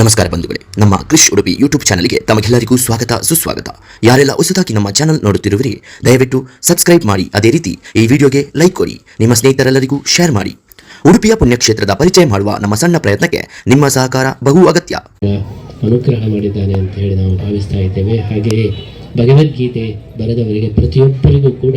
ನಮಸ್ಕಾರ ಬಂಧುಗಳೇ, ನಮ್ಮ ಕ್ರಿಶ್ ಉಡುಪಿ ಯೂಟ್ಯೂಬ್ ಚಾನಲ್ಗೆ ತಮಗೆಲ್ಲರಿಗೂ ಸ್ವಾಗತ ಸುಸ್ವಾಗತ. ಯಾರೆಲ್ಲ ಹೊಸದಾಗಿ ನಮ್ಮ ಚಾನಲ್ ನೋಡುತ್ತಿರುವಿರಿ ದಯವಿಟ್ಟು ಸಬ್ಸ್ಕ್ರೈಬ್ ಮಾಡಿ, ಅದೇ ರೀತಿ ಈ ವಿಡಿಯೋಗೆ ಲೈಕ್ ಕೊಡಿ, ನಿಮ್ಮ ಸ್ನೇಹಿತರೆಲ್ಲರಿಗೂ ಶೇರ್ ಮಾಡಿ. ಉಡುಪಿಯ ಪುಣ್ಯಕ್ಷೇತ್ರದ ಪರಿಚಯ ಮಾಡುವ ನಮ್ಮ ಸಣ್ಣ ಪ್ರಯತ್ನಕ್ಕೆ ನಿಮ್ಮ ಸಹಕಾರ ಬಹು ಅಗತ್ಯ. ಅನುಗ್ರಹ ಮಾಡಿದ್ದಾನೆ ಅಂತ ಹೇಳಿ ನಾವು ಭಾವಿಸ್ತಾ ಇದ್ದೇವೆ. ಹಾಗೆಯೇ ಭಗವದ್ಗೀತೆ ಬರೆದವರಿಗೆ ಪ್ರತಿಯೊಬ್ಬರಿಗೂ ಕೂಡ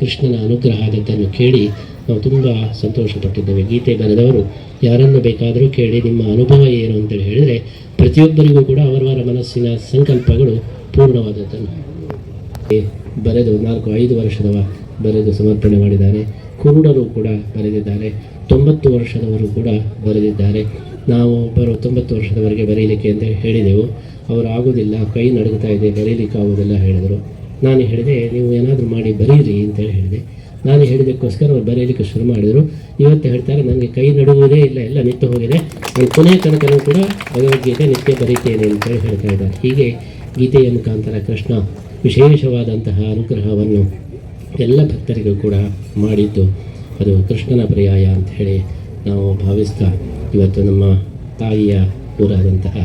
ಕೃಷ್ಣನ ಅನುಗ್ರಹ ಆದದ್ದನ್ನು ಕೇಳಿ ನಾವು ತುಂಬ ಸಂತೋಷಪಟ್ಟಿದ್ದೇವೆ. ಗೀತೆ ಬರೆದವರು ಯಾರನ್ನು ಬೇಕಾದರೂ ಕೇಳಿ ನಿಮ್ಮ ಅನುಭವ ಏನು ಅಂತೇಳಿ ಹೇಳಿದರೆ ಪ್ರತಿಯೊಬ್ಬರಿಗೂ ಕೂಡ ಅವರವರ ಮನಸ್ಸಿನ ಸಂಕಲ್ಪಗಳು ಪೂರ್ಣವಾದದ್ದನ್ನು ಬರೆದು 4-5 ವರ್ಷದವ ಬರೆದು ಸಮರ್ಪಣೆ ಮಾಡಿದ್ದಾರೆ. ಕುರುಡರು ಕೂಡ ಬರೆದಿದ್ದಾರೆ, 90 ವರ್ಷದವರು ಕೂಡ ಬರೆದಿದ್ದಾರೆ. ನಾವು 90 ವರ್ಷದವರೆಗೆ ಬರೀಲಿಕ್ಕೆ ಅಂತ ಹೇಳಿದೆವು. ಅವರು ಆಗೋದಿಲ್ಲ, ಕೈ ನಡುಗ್ತಾ ಇದೆ, ಬರೀಲಿಕ್ಕೆ ಆಗೋದಿಲ್ಲ ಹೇಳಿದರು. ನಾನು ಹೇಳಿದೆ, ನೀವು ಏನಾದರೂ ಮಾಡಿ ಬರೀರಿ ಅಂತೇಳಿ ಹೇಳಿದೆ. ನಾನು ಹೇಳಿದಕ್ಕೋಸ್ಕರ ಅವ್ರು ಬರೆಯಲಿಕ್ಕೆ ಶುರು ಮಾಡಿದರು. ಇವತ್ತು ಹೇಳ್ತಾರೆ, ನನಗೆ ಕೈ ನಡುವುದೇ ಇಲ್ಲ, ಎಲ್ಲ ನಿಂತು ಹೋಗಿದೆ, ನಾನು ಕೊನೆಯ ತನಕನೂ ಕೂಡ ಭಗವದ್ಗೀತೆ ನಿತ್ಯ ಬರೀತೇನೆ ಅಂತೇಳಿ ಹೇಳ್ತಾ ಇದ್ದಾರೆ. ಹೀಗೆ ಗೀತೆಯ ಮುಖಾಂತರ ಕೃಷ್ಣ ವಿಶೇಷವಾದಂತಹ ಅನುಗ್ರಹವನ್ನು ಎಲ್ಲ ಭಕ್ತರಿಗೂ ಕೂಡ ಮಾಡಿದ್ದು ಅದು ಕೃಷ್ಣನ ಪರ್ಯಾಯ ಅಂತ ಹೇಳಿ ನಾವು ಭಾವಿಸ್ತಾ ಇವತ್ತು ನಮ್ಮ ತಾಯಿಯ ಊರಾದಂತಹ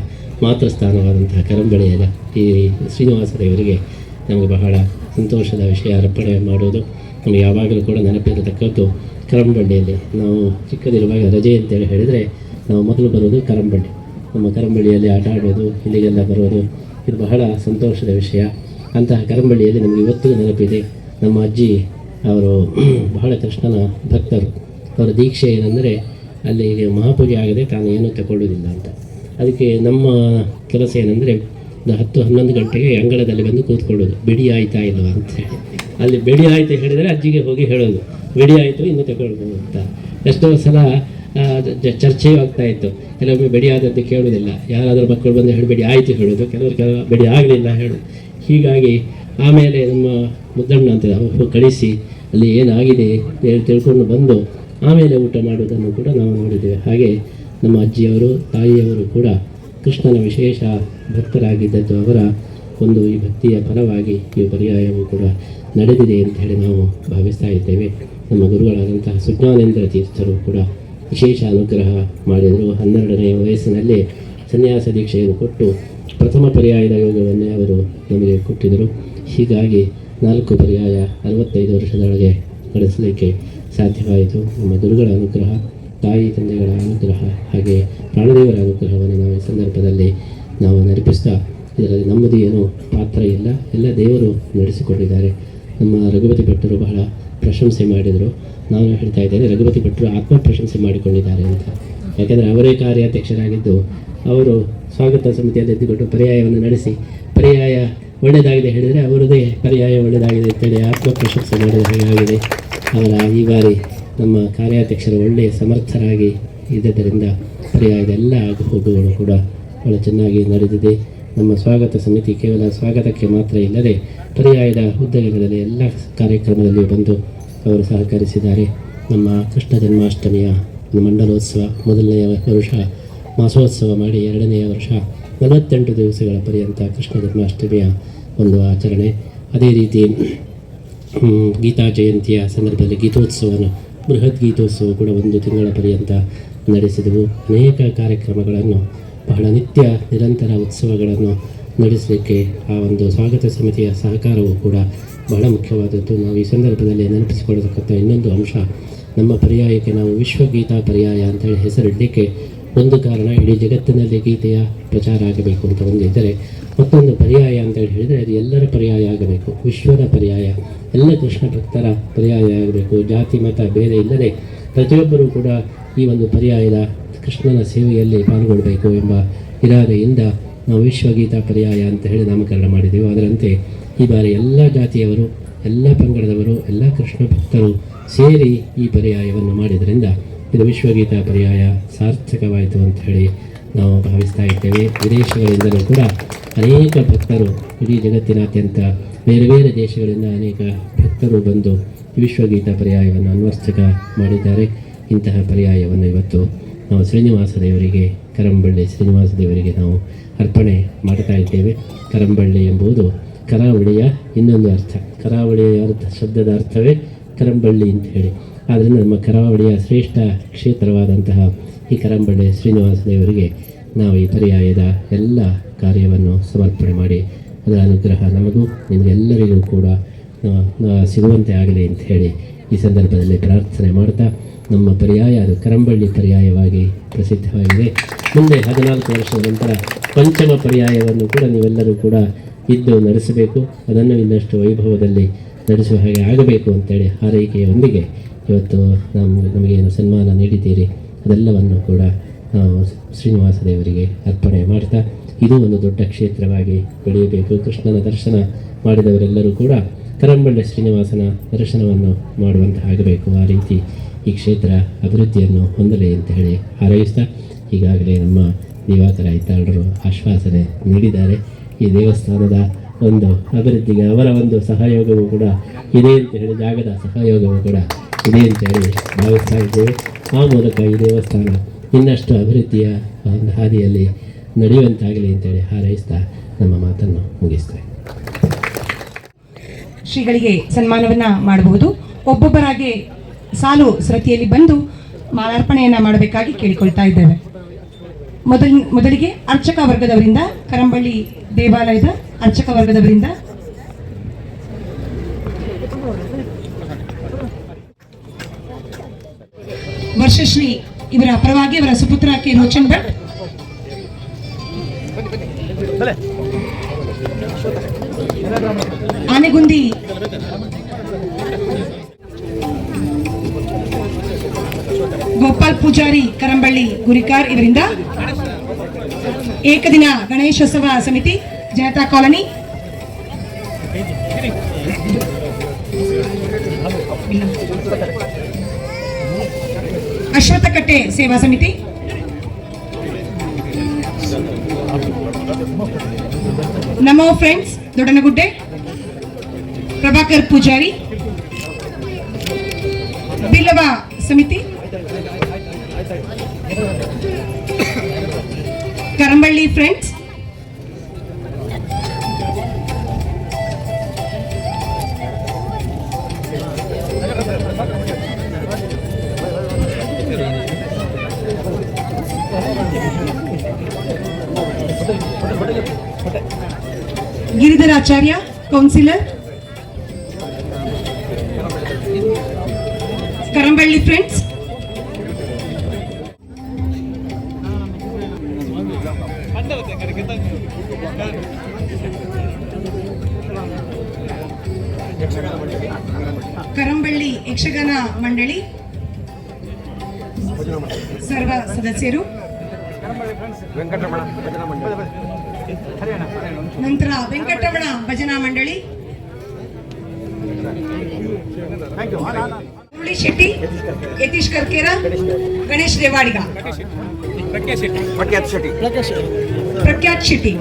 ಮಾತೃಸ್ಥಾನವಾದಂತಹ ಕರಂಬಳಿಯ ಈ ಶ್ರೀನಿವಾಸ ದೇವರಿಗೆ ನಮಗೆ ಬಹಳ ಸಂತೋಷದ ವಿಷಯ ಅರ್ಪಣೆ ಮಾಡೋದು. ನಮಗೆ ಯಾವಾಗಲೂ ಕೂಡ ನೆನಪಿರತಕ್ಕದ್ದು ಕರಂಬಳ್ಳಿಯಲ್ಲಿ ನಾವು ಚಿಕ್ಕದಿರುವಾಗ ರಜೆ ಅಂತೇಳಿ ಹೇಳಿದರೆ ನಾವು ಮೊದಲು ಬರೋದು ಕರಂಬಳ್ಳಿ. ನಮ್ಮ ಕರಂಬಳ್ಳಿಯಲ್ಲಿ ಆಟ ಆಡೋದು, ಇಲ್ಲಿಗೆಲ್ಲ ಬರೋದು, ಇದು ಬಹಳ ಸಂತೋಷದ ವಿಷಯ. ಅಂತಹ ಕರಂಬಳ್ಳಿಯಲ್ಲಿ ನಮಗೆ ಇವತ್ತಿಗೂ ನೆನಪಿದೆ. ನಮ್ಮ ಅಜ್ಜಿ ಅವರು ಬಹಳ ಕೃಷ್ಣನ ಭಕ್ತರು. ಅವರ ದೀಕ್ಷೆ ಏನಂದರೆ ಅಲ್ಲಿಗೆ ಮಹಾಪೂಜೆ ಆಗದೆ ತಾನು ಏನೂ ತಗೊಳ್ಳೋದಿಲ್ಲ ಅಂತ. ಅದಕ್ಕೆ ನಮ್ಮ ಕೆಲಸ ಏನಂದರೆ 10-11 ಗಂಟೆಗೆ ಅಂಗಳದಲ್ಲಿ ಬಂದು ಕೂತ್ಕೊಳ್ಳೋದು, ಬಿಡಿ ಆಯ್ತಾ ಇಲ್ವಾ ಅಂತೇಳಿ. ಅಲ್ಲಿ ಬಿಡಿ ಆಯಿತು ಹೇಳಿದರೆ ಅಜ್ಜಿಗೆ ಹೋಗಿ ಹೇಳೋದು, ಬಿಡಿ ಆಯಿತು ಇನ್ನು ತಗೊಳ್ಬೋದು ಅಂತ. ಎಷ್ಟೋ ಸಲ ಚರ್ಚೆಯೂ ಆಗ್ತಾ ಇತ್ತು. ಕೆಲವೊಮ್ಮೆ ಬಿಡಿ ಆದದ್ದು ಕೇಳೋದಿಲ್ಲ, ಯಾರಾದರೂ ಮಕ್ಕಳು ಬಂದು ಹೇಳಿ ಬಿಡಿ ಆಯಿತು ಹೇಳೋದು, ಕೆಲವರು ಬಿಡಿ ಆಗಲಿಲ್ಲ ಹೇಳೋದು. ಹೀಗಾಗಿ ಆಮೇಲೆ ನಮ್ಮ ಮುದ್ದಣ್ಣ ಅಂತ ಅವರು ಕಳಿಸಿ ಅಲ್ಲಿ ಏನಾಗಿದೆ ತಿಳ್ಕೊಂಡು ಬಂದು ಆಮೇಲೆ ಊಟ ಮಾಡೋದನ್ನು ಕೂಡ ನಾವು ನೋಡಿದ್ದೇವೆ. ಹಾಗೆ ನಮ್ಮ ಅಜ್ಜಿಯವರು, ತಾಯಿಯವರು ಕೂಡ ಕೃಷ್ಣನ ವಿಶೇಷ ಭಕ್ತರಾಗಿದ್ದದ್ದು ಅವರ ಒಂದು ಈ ಭಕ್ತಿಯ ಫಲವಾಗಿ ಈ ಪರ್ಯಾಯವು ಕೂಡ ನಡೆದಿದೆ ಅಂತ ಹೇಳಿ ನಾವು ಭಾವಿಸ್ತಾ ಇದ್ದೇವೆ. ನಮ್ಮ ಗುರುಗಳಾದಂತಹ ಸುಜ್ಞಾನೇಂದ್ರ ತೀರ್ಥರು ಕೂಡ ವಿಶೇಷ ಅನುಗ್ರಹ ಮಾಡಿದರು. 12ನೇ ವಯಸ್ಸಿನಲ್ಲಿ ಸನ್ಯಾಸ ದೀಕ್ಷೆಯನ್ನು ಕೊಟ್ಟು ಪ್ರಥಮ ಪರ್ಯಾಯದ ಯೋಗವನ್ನೇ ಅವರು ನಮಗೆ ಕೊಟ್ಟಿದ್ದರು. ಹೀಗಾಗಿ 4 ಪರ್ಯಾಯ 65 ವರ್ಷದೊಳಗೆ ನಡೆಸಲಿಕ್ಕೆ ಸಾಧ್ಯವಾಯಿತು. ನಮ್ಮ ಗುರುಗಳ ಅನುಗ್ರಹ, ತಾಯಿ ತಂದೆಗಳ ಅನುಗ್ರಹ, ಹಾಗೆ ಪ್ರಾಣದೇವರ ಅನುಗ್ರಹವನ್ನು ನಾವು ಈ ಸಂದರ್ಭದಲ್ಲಿ ನಾವು ನೆನಪಿಸ್ತಾ, ಇದರಲ್ಲಿ ನಮ್ಮದು ಏನೂ ಪಾತ್ರ ಇಲ್ಲ, ಎಲ್ಲ ದೇವರು ನಡೆಸಿಕೊಂಡಿದ್ದಾರೆ. ನಮ್ಮ ರಘುಪತಿ ಭಟ್ಟರು ಬಹಳ ಪ್ರಶಂಸೆ ಮಾಡಿದರು. ನಾನು ಹೇಳ್ತಾ ಇದ್ದೇನೆ, ರಘುಪತಿ ಭಟ್ಟರು ಆತ್ಮ ಪ್ರಶಂಸೆ ಮಾಡಿಕೊಂಡಿದ್ದಾರೆ ಅಂತ. ಯಾಕೆಂದರೆ ಅವರೇ ಕಾರ್ಯಾಧ್ಯಕ್ಷರಾಗಿದ್ದು ಅವರು ಸ್ವಾಗತ ಸಮಿತಿಯಲ್ಲಿ ಎದ್ದುಕೊಂಡು ಪರ್ಯಾಯವನ್ನು ನಡೆಸಿ, ಪರ್ಯಾಯ ಒಳ್ಳೆಯದಾಗಿದೆ ಹೇಳಿದರೆ ಅವರದೇ ಪರ್ಯಾಯ ಒಳ್ಳೆಯದಾಗಿದೆ ಅಂತೇಳಿ ಆತ್ಮ ಪ್ರಶಂಸೆ ಮಾಡಿದ ಹಾಗೆ ಆಗಿದೆ. ಅವರ ಈ ಬಾರಿ ನಮ್ಮ ಕಾರ್ಯಾಧ್ಯಕ್ಷರು ಒಳ್ಳೆಯ ಸಮರ್ಥರಾಗಿ ಇದ್ದರಿಂದ ಪರ್ಯಾಯದ ಎಲ್ಲ ಆಗು ಹೋಗುಗಳು ಕೂಡ ಬಹಳ ಚೆನ್ನಾಗಿ ನಡೆದಿದೆ. ನಮ್ಮ ಸ್ವಾಗತ ಸಮಿತಿ ಕೇವಲ ಸ್ವಾಗತಕ್ಕೆ ಮಾತ್ರ ಇಲ್ಲದೆ ಪರ್ಯಾಯದ ಹುದ್ದೆಗಳಲ್ಲಿ ಎಲ್ಲ ಕಾರ್ಯಕ್ರಮದಲ್ಲಿ ಬಂದು ಅವರು ಸಹಕರಿಸಿದ್ದಾರೆ. ನಮ್ಮ ಕೃಷ್ಣ ಜನ್ಮಾಷ್ಟಮಿಯ ಮಂಡಲೋತ್ಸವ ಮೊದಲನೆಯ ವರ್ಷ ಮಾಸೋತ್ಸವ ಮಾಡಿ 2ನೆಯ ವರ್ಷ 48 ದಿವಸಗಳ ಪರ್ಯಂತ ಕೃಷ್ಣ ಜನ್ಮಾಷ್ಟಮಿಯ ಒಂದು ಆಚರಣೆ. ಅದೇ ರೀತಿ ಗೀತಾ ಜಯಂತಿಯ ಸಂದರ್ಭದಲ್ಲಿ ಗೀತೋತ್ಸವನ ಬೃಹತ್ ಗೀತೋತ್ಸವ ಕೂಡ 1 ತಿಂಗಳ ಪರ್ಯಂತ ನಡೆಸಿದೆವು. ಅನೇಕ ಕಾರ್ಯಕ್ರಮಗಳನ್ನು, ಬಹಳ ನಿತ್ಯ ನಿರಂತರ ಉತ್ಸವಗಳನ್ನು ನಡೆಸಲಿಕ್ಕೆ ಆ ಒಂದು ಸ್ವಾಗತ ಸಮಿತಿಯ ಸಹಕಾರವು ಕೂಡ ಬಹಳ ಮುಖ್ಯವಾದದ್ದು. ನಾವು ಈ ಸಂದರ್ಭದಲ್ಲಿ ನೆನಪಿಸಿಕೊಳ್ಳತಕ್ಕಂಥ ಇನ್ನೊಂದು ಅಂಶ, ನಮ್ಮ ಪರ್ಯಾಯಕ್ಕೆ ನಾವು ವಿಶ್ವಗೀತಾ ಪರ್ಯಾಯ ಅಂತೇಳಿ ಹೆಸರಿಡಲಿಕ್ಕೆ ಒಂದು ಕಾರಣ, ಇಡೀ ಜಗತ್ತಿನಲ್ಲಿ ಗೀತೆಯ ಪ್ರಚಾರ ಆಗಬೇಕು ಅಂತ ಒಂದಿದ್ದರೆ, ಮತ್ತೊಂದು ಪರ್ಯಾಯ ಅಂತೇಳಿ ಹೇಳಿದರೆ ಅದು ಎಲ್ಲರ ಪರ್ಯಾಯ ಆಗಬೇಕು, ವಿಶ್ವದ ಪರ್ಯಾಯ, ಎಲ್ಲ ಕೃಷ್ಣ ಭಕ್ತರ ಪರ್ಯಾಯ ಆಗಬೇಕು. ಜಾತಿ ಮತ ಬೇರೆ ಇಲ್ಲದೆ ಪ್ರತಿಯೊಬ್ಬರೂ ಕೂಡ ಈ ಒಂದು ಪರ್ಯಾಯದ ಕೃಷ್ಣನ ಸೇವೆಯಲ್ಲಿ ಪಾಲ್ಗೊಳ್ಳಬೇಕು ಎಂಬ ಇರಾದೆಯಿಂದ ನಾವು ವಿಶ್ವಗೀತಾ ಪರ್ಯಾಯ ಅಂತ ಹೇಳಿ ನಾಮಕರಣ ಮಾಡಿದೆವು. ಅದರಂತೆ ಈ ಬಾರಿ ಎಲ್ಲ ಜಾತಿಯವರು, ಎಲ್ಲ ಪಂಗಡದವರು, ಎಲ್ಲ ಕೃಷ್ಣ ಭಕ್ತರು ಸೇರಿ ಈ ಪರ್ಯಾಯವನ್ನು ಮಾಡಿದ್ದರಿಂದ ಇದು ವಿಶ್ವಗೀತಾ ಪರ್ಯಾಯ ಸಾರ್ಥಕವಾಯಿತು ಅಂತ ಹೇಳಿ ನಾವು ಭಾವಿಸ್ತಾ ಇದ್ದೇವೆ. ವಿದೇಶಗಳಿಂದಲೂ ಕೂಡ ಅನೇಕ ಭಕ್ತರು, ಇಡೀ ಜಗತ್ತಿನಾದ್ಯಂತ ಬೇರೆ ಬೇರೆ ದೇಶಗಳಿಂದ ಅನೇಕ ಭಕ್ತರು ಬಂದು ವಿಶ್ವಗೀತಾ ಪರ್ಯಾಯವನ್ನು ಅನ್ವರ್ಥಕ ಮಾಡಿದ್ದಾರೆ. ಇಂತಹ ಪರ್ಯಾಯವನ್ನು ಇವತ್ತು ನಾವು ಶ್ರೀನಿವಾಸ ದೇವರಿಗೆ, ಕರಂಬಳ್ಳಿ ಶ್ರೀನಿವಾಸ ದೇವರಿಗೆ ನಾವು ಅರ್ಪಣೆ ಮಾಡ್ತಾ ಇದ್ದೇವೆ. ಕರಂಬಳ್ಳಿ ಎಂಬುದು ಕರಾವಳಿಯ ಇನ್ನೊಂದು ಅರ್ಥ. ಕರಾವಳಿಯ ಶಬ್ದದ ಅರ್ಥವೇ ಕರಂಬಳ್ಳಿ ಅಂತ ಹೇಳಿ. ಆದ್ದರಿಂದ ನಮ್ಮ ಕರಾವಳಿಯ ಶ್ರೇಷ್ಠ ಕ್ಷೇತ್ರವಾದಂತಹ ಈ ಕರಂಬಳ್ಳಿ ಶ್ರೀನಿವಾಸ ದೇವರಿಗೆ ನಾವು ಈ ಪರ್ಯಾಯದ ಎಲ್ಲ ಕಾರ್ಯವನ್ನು ಸಮರ್ಪಣೆ ಮಾಡಿ ಅದರ ಅನುಗ್ರಹ ನಮಗೂ ನಿಮಗೆಲ್ಲರಿಗೂ ಕೂಡ ಸಿಗುವಂತೆ ಆಗಲಿ ಅಂತ ಹೇಳಿ ಈ ಸಂದರ್ಭದಲ್ಲಿ ಪ್ರಾರ್ಥನೆ ಮಾಡ್ತಾ, ನಮ್ಮ ಪರ್ಯಾಯ ಅದು ಕರಂಬಳ್ಳಿ ಪರ್ಯಾಯವಾಗಿ ಪ್ರಸಿದ್ಧವಾಗಿದೆ. ಮುಂದೆ 14 ವರ್ಷದ ನಂತರ ಪಂಚಮ ಪರ್ಯಾಯವನ್ನು ಕೂಡ ನೀವೆಲ್ಲರೂ ಕೂಡ ಇದ್ದು ನಡೆಸಬೇಕು. ಅದನ್ನು ಇನ್ನಷ್ಟು ವೈಭವದಲ್ಲಿ ನಡೆಸುವ ಹಾಗೆ ಆಗಬೇಕು ಅಂತೇಳಿ ಹಾರೈಕೆಯೊಂದಿಗೆ ಇವತ್ತು ನಮಗೇನು ಸನ್ಮಾನ ನೀಡಿದ್ದೀರಿ ಅದೆಲ್ಲವನ್ನು ಕೂಡ ನಾವು ಶ್ರೀನಿವಾಸ ದೇವರಿಗೆ ಅರ್ಪಣೆ ಮಾಡ್ತಾ, ಇದು ಒಂದು ದೊಡ್ಡ ಕ್ಷೇತ್ರವಾಗಿ ಬೆಳೆಯಬೇಕು. ಕೃಷ್ಣನ ದರ್ಶನ ಮಾಡಿದವರೆಲ್ಲರೂ ಕೂಡ ಕರಂಬಳ್ಳಿ ಶ್ರೀನಿವಾಸನ ದರ್ಶನವನ್ನು ಮಾಡುವಂತೆ ಆಗಬೇಕು. ಆ ರೀತಿ ಈ ಕ್ಷೇತ್ರ ಅಭಿವೃದ್ಧಿಯನ್ನು ಹೊಂದಲಿ ಅಂತ ಹೇಳಿ ಹಾರೈಸ್ತಾ, ಈಗಾಗಲೇ ನಮ್ಮ ದಿವಾಕರ ಐತಾಳರು ಆಶ್ವಾಸನೆ ನೀಡಿದ್ದಾರೆ. ಈ ದೇವಸ್ಥಾನದ ಒಂದು ಅಭಿವೃದ್ಧಿಗೆ ಅವರ ಒಂದು ಸಹಯೋಗವೂ ಕೂಡ ಇದೆ ಅಂತ ಹೇಳಿ, ಜಾಗದ ಸಹಯೋಗವೂ ಕೂಡ ಇದೆ ಅಂತ ಹೇಳಿ ಭಾವಿಸ್ತಾ ಇದ್ದೇವೆ. ಆ ಮೂಲಕ ಈ ದೇವಸ್ಥಾನ ಇನ್ನಷ್ಟು ಅಭಿವೃದ್ಧಿಯ ಒಂದು ಹಾದಿಯಲ್ಲಿ ನಡೆಯುವಂತಾಗಲಿ ಅಂತೇಳಿ ಹಾರೈಸ್ತಾ ನಮ್ಮ ಮಾತನ್ನು ಮುಗಿಸ್ತೇವೆ. ಶ್ರೀಗಳಿಗೆ ಸನ್ಮಾನವನ್ನು ಮಾಡಬಹುದು. ಒಬ್ಬೊಬ್ಬರಾಗಿ ಸಾಲು ಸರತಿಯಲ್ಲಿ ಬಂದು ಮಾಲಾರ್ಪಣೆಯನ್ನು ಮಾಡಬೇಕಾಗಿ ಕೇಳಿಕೊಳ್ತಾ ಇದ್ದೇವೆ. ಮೊದಲಿಗೆ ಅರ್ಚಕ ವರ್ಗದವರಿಂದ, ಕರಂಬಳ್ಳಿ ದೇವಾಲಯದ ಅರ್ಚಕ ವರ್ಗದವರಿಂದ ವರ್ಷಶ್ರೀ ಇವರ ಪರವಾಗಿ ಅವರ ಸುಪುತ್ರ ಕೆ ರೋಚನ್ ಭಟ್, ಆನೆಗುಂದಿ ಗೋಪಾಲ್ ಪೂಜಾರಿ ಕರಂಬಳ್ಳಿ ಗುರಿಕಾರ್ ಇವರಿಂದ, ಏಕದಿನ ಗಣೇಶೋತ್ಸವ ಸಮಿತಿ ಜನತಾ ಕಾಲನಿ, ಅಶ್ವತ್ಥಕಟ್ಟೆ ಸೇವಾ ಸಮಿತಿ, ನಮೋ ಫ್ರೆಂಡ್ಸ್ ದೊಡ್ಡನಗುಡ್ಡೆ, ಪ್ರಭಾಕರ್ ಪೂಜಾರಿ, ಬಿಲ್ಲವ ಸಮಿತಿ, Karamballi friends, Giridharacharya councillor, Karamballi friends, Karamballi Yakshagana ಮಂಡಳಿ ಸರ್ವ ಸದಸ್ಯರು, ನಂತರ ವೆಂಕಟರಮಣ ಭಜನಾ ಮಂಡಳಿ, ಮುರಳಿ ಶೆಟ್ಟಿ, ಯತೀಶ್ ಕರ್ಕೇರ, ಗಣೇಶ್ ರೇವಾಡಿಗ, ಪ್ರಖ್ಯಾತ್ ಶೆಟ್ಟಿ,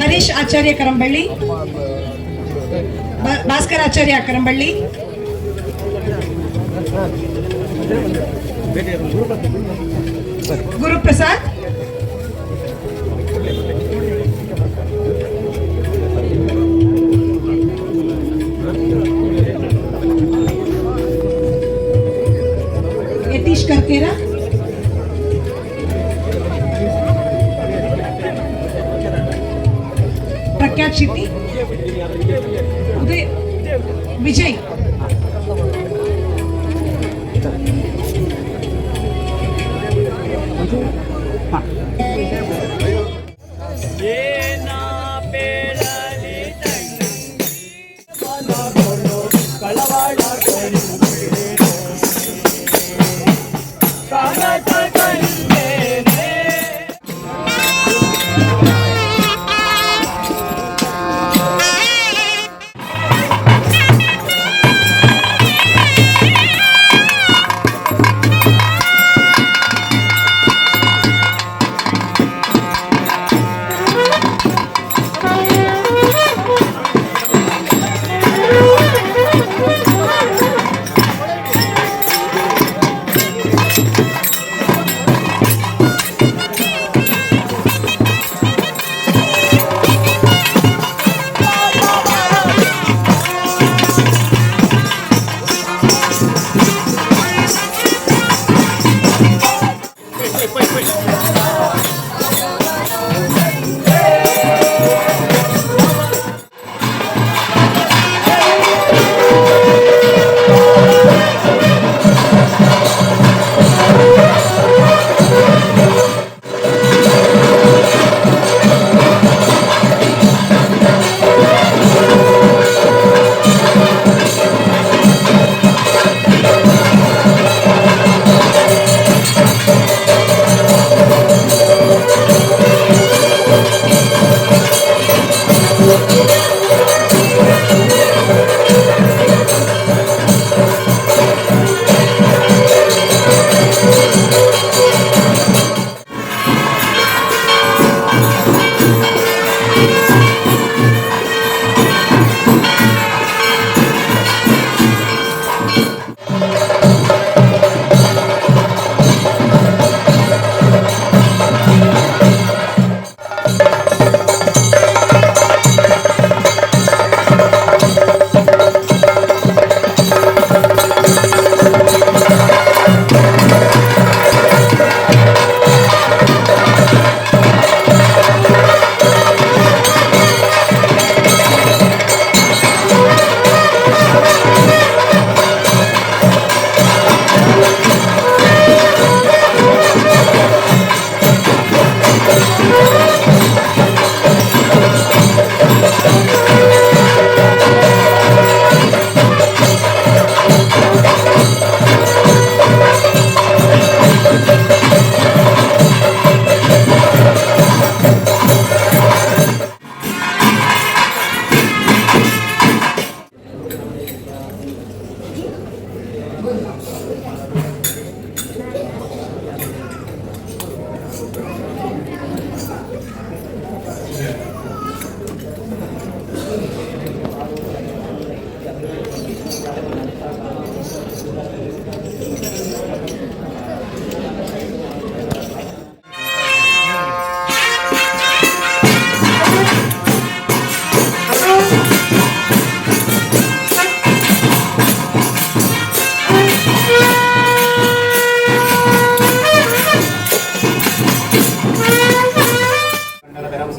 ಹರೀಶ್ ಆಚಾರ್ಯ ಕರಂಬಳ್ಳಿ, ಭಾಸ್ಕರ್ ಆಚಾರ್ಯ ಕರಂಬಳ್ಳಿ, ಗುರುಪ್ರಸಾದ್, ಯತೀಶ್ ಕರ್ಕೇರ, ಪ್ರಖ್ಯಾತ್ ಶೆಟ್ಟಿ, ಉದಯ್ ವಿಜಯ್,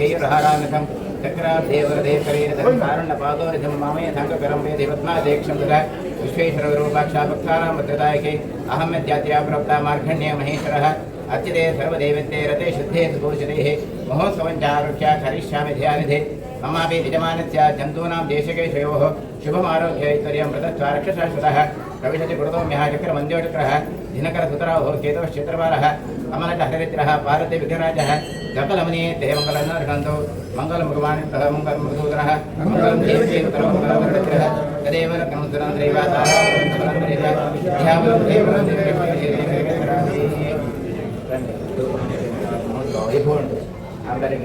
केयुरहारामिथं चक्राब्देवरदेवकरीरधं कारुण्यपादोरिधं मामयथाङ्गकरं वेदे पद्मादेक्षं तदा विश्वेश्वररूपाक्षाभक्तानां भद्रदायके अहम्यत्यात्या प्रवक्ता मार्कण्डेय महेश्वरः अर्चिते सर्वदेवते रते शुद्धे सुभूषितेः महोत्सवञ्चारुह्य करिष्यामि ध्यानिधे ममापि यजमानस्य जन्तूनां देशकेशयोः शुभमारोग्यैश्वर्यं प्रदत्त्वा रक्षशाश्वतः प्रविशति पुरतोम्यः चक्रमन्द्योचक्रः दिनकरसुतरावः केतवश्चेत्रपालः अमलहरिद्रः पार्वती विघ्नराजः सकलमने ते मङ्गलनार्घन्तो मङ्गलमुखमानितः मङ्गलमधूतरः मङ्गलं देवदेवतरो मङ्गलवरदग्रः तदेव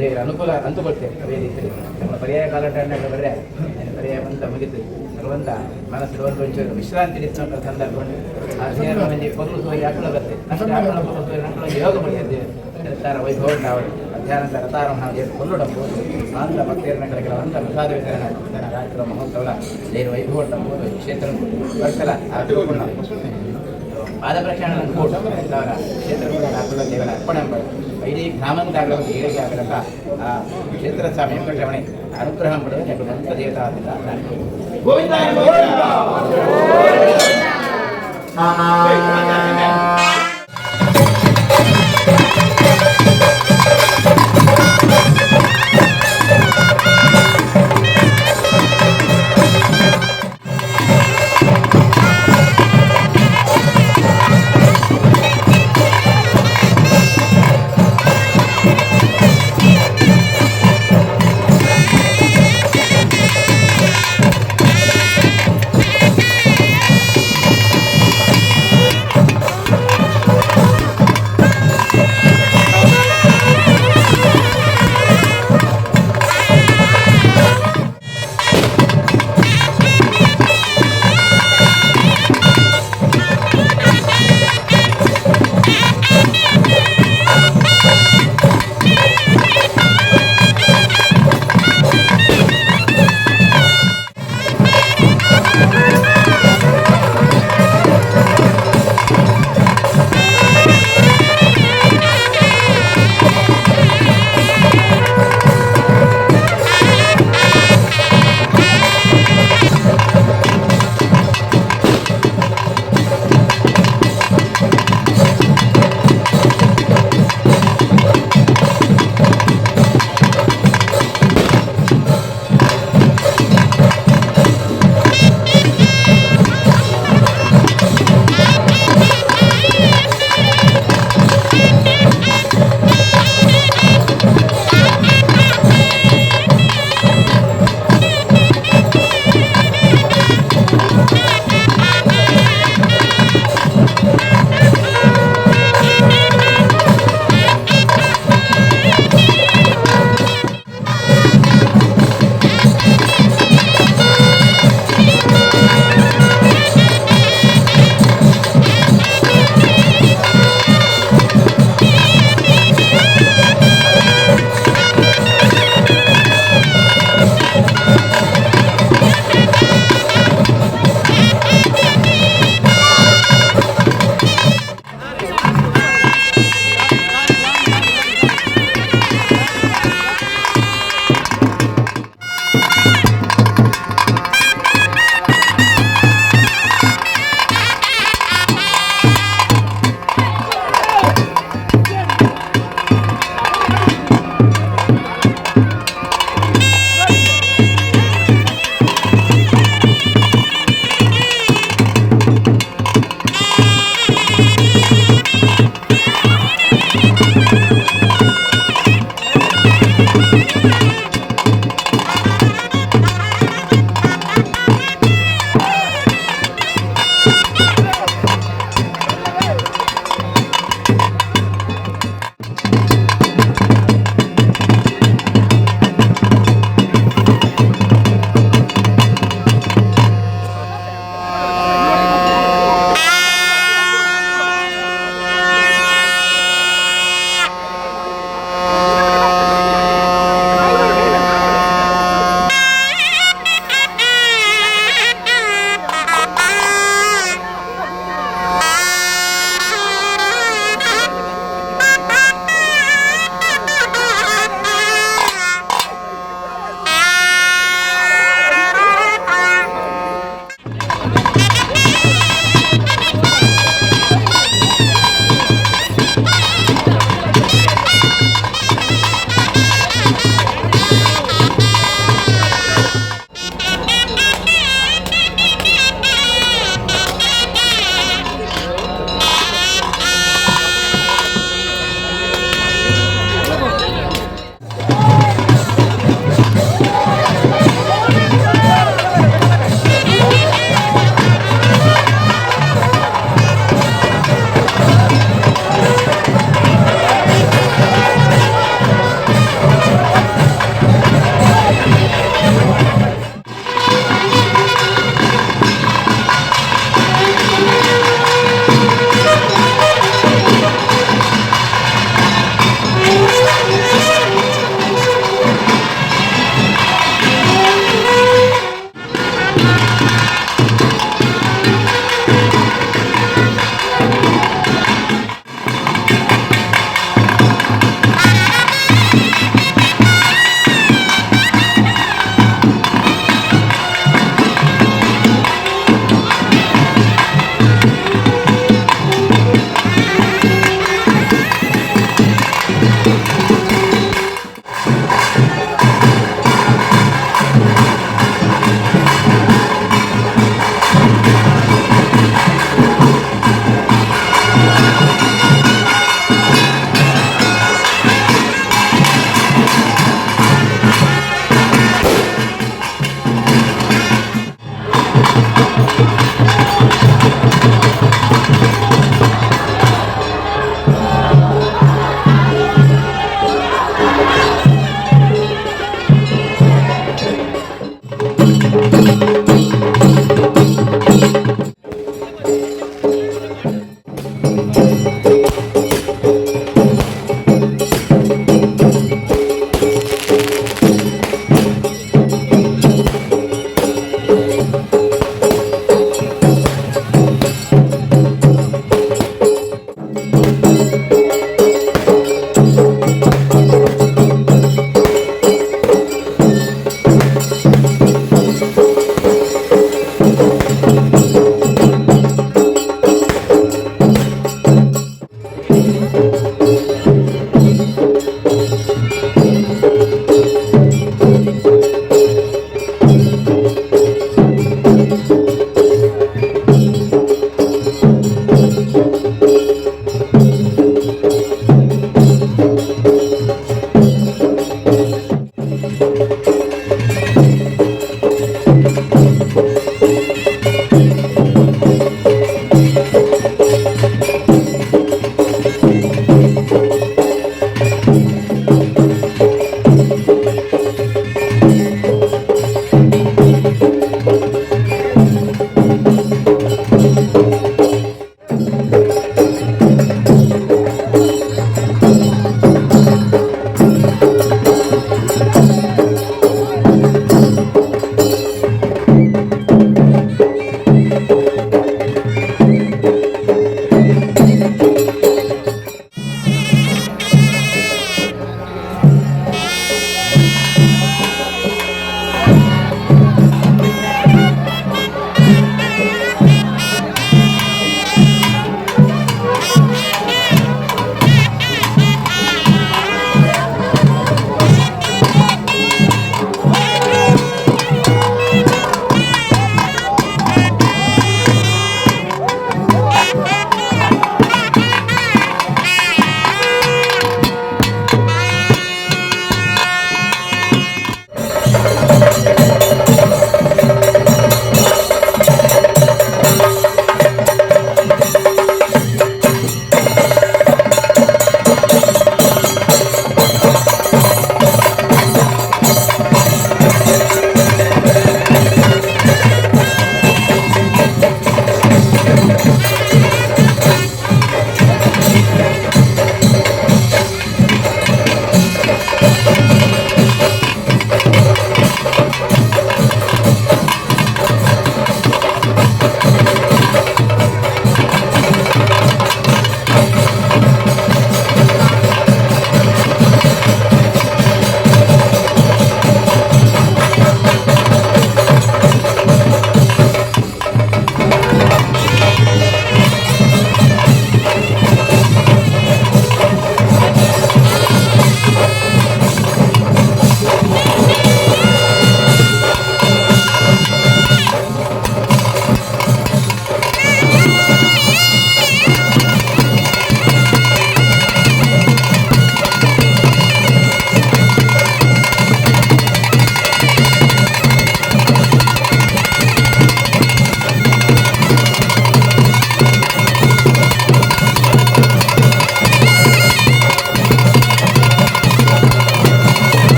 ಅವರಿಗೆ ಅನುಕೂಲ ಅಂತುಕೊಳ್ತೇವೆ ಅದೇ ರೀತಿ ನಮ್ಮ ಪರ್ಯಾಯ ಕಾಲಘಟ್ಟ ಬರೆದ್ರೆ ಪರ್ಯಾಯ ಬಂತ ಮುಗಿತು ಭಗವಂತ ಮನಸ್ಸಿರುವಂಥ ಒಂಚೂರು ವಿಶ್ರಾಂತಿ ಇರ್ತಂಥ ಸಂದರ್ಭ ಆ ಸೇರ ಮಂದಿ ಪೊಗಲು ಸೋಯಿ ಆಕಳ ಬರ್ತದೆ ಅಷ್ಟು ಆಕಳ ಪೊಗಲು ಸೋಯಿ ನಕ್ಕಳ ಯೋಗ ಪಡೆಯದೆ ರತಾರ ವೈಭವ ನಾವು ಮಧ್ಯಾಹ್ನದ ರತಾರ ನಾವು ಏನು ಕೊಲ್ಲುಡಬಹುದು ಅಂತ ಭಕ್ತಿಯರನ್ನ ಕೆಲವಂತ ಪ್ರಸಾದ ವಿತರಣೆ ರಾಷ್ಟ್ರ ಮಹೋತ್ಸವ ಏನು ವೈಭವ ನಮ್ಮದು ಕ್ಷೇತ್ರ ವರ್ಷಲ ಆ ತಿಳ್ಕೊಂಡು ಪಾದ ಪ್ರಕ್ಷಾಳನ ಕೂಡ ಅವರ ಕ್ಷೇತ್ರ ಹಾಕುವ ದೇವರ ಅರ್ಪಣೆ ಇಡೀ ಗ್ರಾಮಂತಾಗಲು ಏಳಿಗೆ ಆಗಲಕ್ಕ ಆ ಕ್ಷೇತ್ರ ಸ್ವಾಮಿ ವೆಂಕಟರಮಣಿ ಅನುಗ್ರಹ ಪಡೆದು ಭಕ್ತ ದೇವತಾ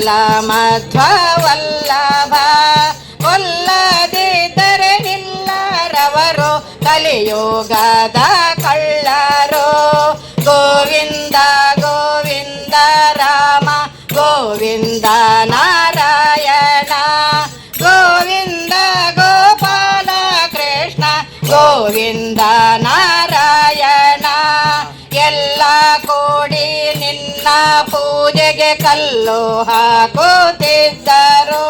ವಲ್ಲ ಮಧ್ವವಲ್ಲಭ ಕೊಲ್ಲದಿದ್ದರೆ ನಿಲ್ಲರವರು ಕಲಿಯುಗದ ಕಳ್ಳರು. ಗೋವಿಂದ ಗೋವಿಂದ ರಾಮ ಗೋವಿಂದ ನಾರಾಯಣ ಗೋವಿಂದ ಗೋಪಾಲ ಕೃಷ್ಣ ಗೋವಿಂದ ನಾರಾಯಣ. ಎಲ್ಲ ಕೂಡಿ ನಿನ್ನ ಪೂಜೆಗೆ ಕಲ್ಲು ಹಾಕುತ್ತಿದ್ದರು.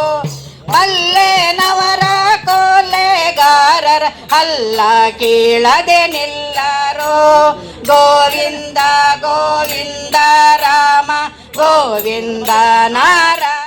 ಮಲ್ಲೆನವರ ಕೊಲೆಗಾರರ ಹಲ್ಲ ಕೀಳದೆ ನಿಲ್ಲರು. ಗೋವಿಂದ ಗೋವಿಂದ ರಾಮ ಗೋವಿಂದ ನಾರಾಯಣ.